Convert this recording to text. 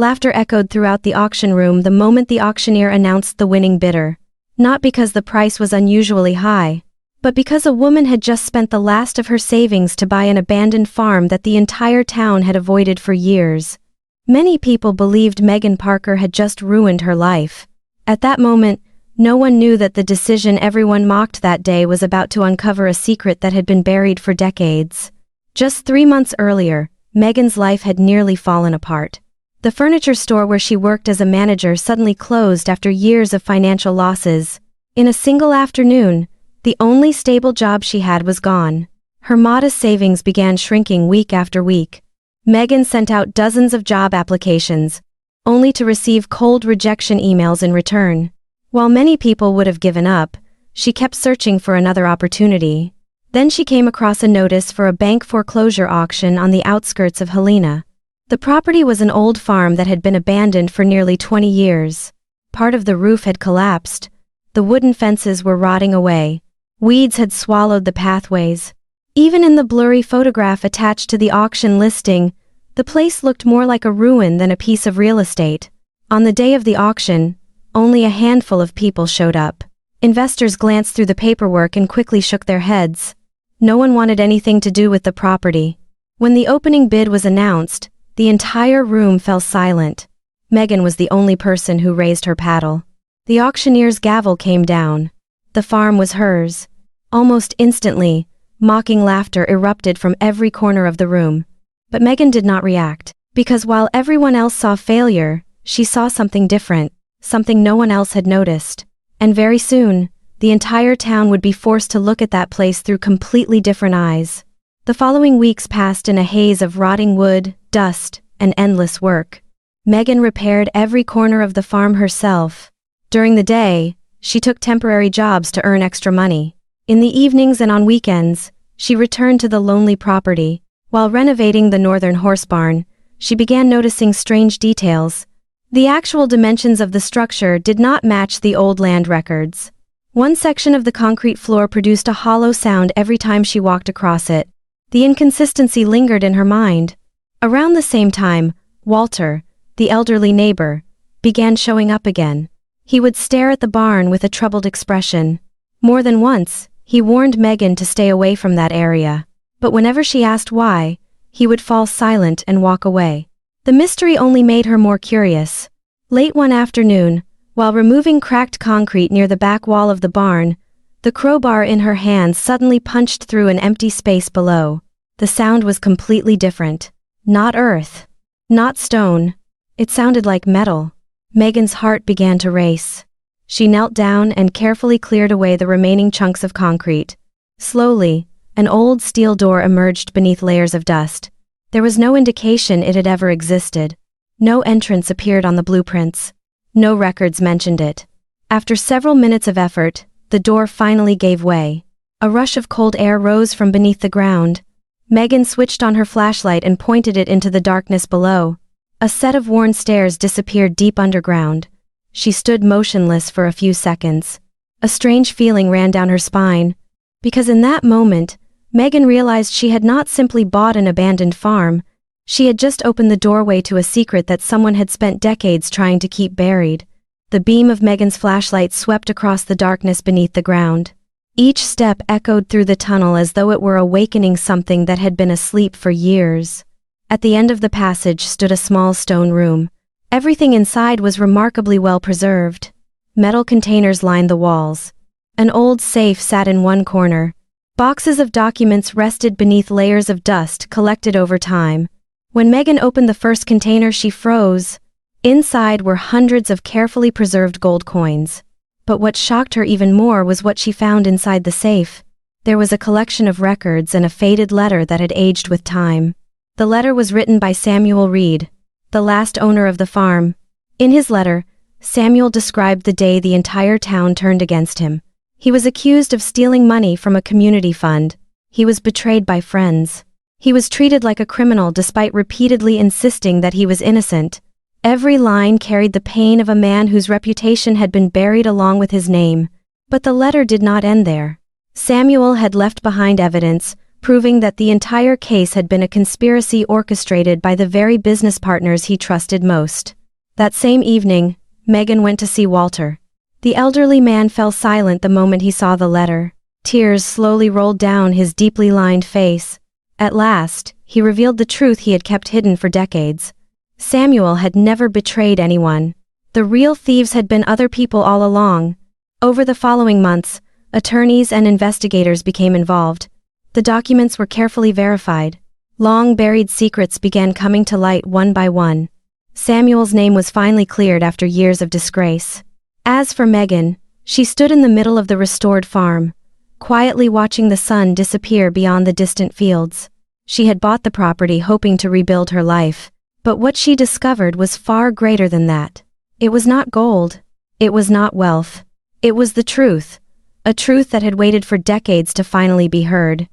Laughter echoed throughout the auction room the moment the auctioneer announced the winning bidder. Not because the price was unusually high, but because a woman had just spent the last of her savings to buy an abandoned farm that the entire town had avoided for years. Many people believed Megan Parker had just ruined her life. At that moment, no one knew that the decision everyone mocked that day was about to uncover a secret that had been buried for decades. Just 3 months earlier, Megan's life had nearly fallen apart. The furniture store where she worked as a manager suddenly closed after years of financial losses. In a single afternoon, the only stable job she had was gone. Her modest savings began shrinking week after week. Megan sent out dozens of job applications, only to receive cold rejection emails in return. While many people would have given up, she kept searching for another opportunity. Then she came across a notice for a bank foreclosure auction on the outskirts of Helena. The property was an old farm that had been abandoned for nearly 20 years. Part of the roof had collapsed. The wooden fences were rotting away. Weeds had swallowed the pathways. Even in the blurry photograph attached to the auction listing, the place looked more like a ruin than a piece of real estate. On the day of the auction, only a handful of people showed up. Investors glanced through the paperwork and quickly shook their heads. No one wanted anything to do with the property. When the opening bid was announced, the entire room fell silent. Megan was the only person who raised her paddle. The auctioneer's gavel came down. The farm was hers. Almost instantly, mocking laughter erupted from every corner of the room. But Megan did not react, because while everyone else saw failure, she saw something different, something no one else had noticed. And very soon, the entire town would be forced to look at that place through completely different eyes. The following weeks passed in a haze of rotting wood, dust, and endless work. Megan repaired every corner of the farm herself. During the day, she took temporary jobs to earn extra money. In the evenings and on weekends, she returned to the lonely property. While renovating the northern horse barn, she began noticing strange details. The actual dimensions of the structure did not match the old land records. One section of the concrete floor produced a hollow sound every time she walked across it. The inconsistency lingered in her mind. Around the same time, Walter, the elderly neighbor, began showing up again. He would stare at the barn with a troubled expression. More than once, he warned Megan to stay away from that area. But whenever she asked why, he would fall silent and walk away. The mystery only made her more curious. Late one afternoon, while removing cracked concrete near the back wall of the barn, the crowbar in her hand suddenly punched through an empty space below. The sound was completely different. Not earth. Not stone. It sounded like metal. Megan's heart began to race. She knelt down and carefully cleared away the remaining chunks of concrete. Slowly, an old steel door emerged beneath layers of dust. There was no indication it had ever existed. No entrance appeared on the blueprints. No records mentioned it. After several minutes of effort, the door finally gave way. A rush of cold air rose from beneath the ground. Megan switched on her flashlight and pointed it into the darkness below. A set of worn stairs disappeared deep underground. She stood motionless for a few seconds. A strange feeling ran down her spine, because in that moment, Megan realized she had not simply bought an abandoned farm. She had just opened the doorway to a secret that someone had spent decades trying to keep buried. The beam of Megan's flashlight swept across the darkness beneath the ground. Each step echoed through the tunnel as though it were awakening something that had been asleep for years. At the end of the passage stood a small stone room. Everything inside was remarkably well preserved. Metal containers lined the walls. An old safe sat in one corner. Boxes of documents rested beneath layers of dust collected over time. When Megan opened the first container, she froze. Inside were hundreds of carefully preserved gold coins. But what shocked her even more was what she found inside the safe. There was a collection of records and a faded letter that had aged with time. The letter was written by Samuel Reed, the last owner of the farm. In his letter, Samuel described the day the entire town turned against him. He was accused of stealing money from a community fund. He was betrayed by friends. He was treated like a criminal despite repeatedly insisting that he was innocent. Every line carried the pain of a man whose reputation had been buried along with his name. But the letter did not end there. Samuel had left behind evidence, proving that the entire case had been a conspiracy orchestrated by the very business partners he trusted most. That same evening, Megan went to see Walter. The elderly man fell silent the moment he saw the letter. Tears slowly rolled down his deeply lined face. At last, he revealed the truth he had kept hidden for decades. Samuel had never betrayed anyone. The real thieves had been other people all along. Over the following months, attorneys and investigators became involved. The documents were carefully verified. Long-buried secrets began coming to light one by one. Samuel's name was finally cleared after years of disgrace. As for Megan, she stood in the middle of the restored farm, quietly watching the sun disappear beyond the distant fields. She had bought the property hoping to rebuild her life, but what she discovered was far greater than that. It was not gold. It was not wealth. It was the truth. A truth that had waited for decades to finally be heard.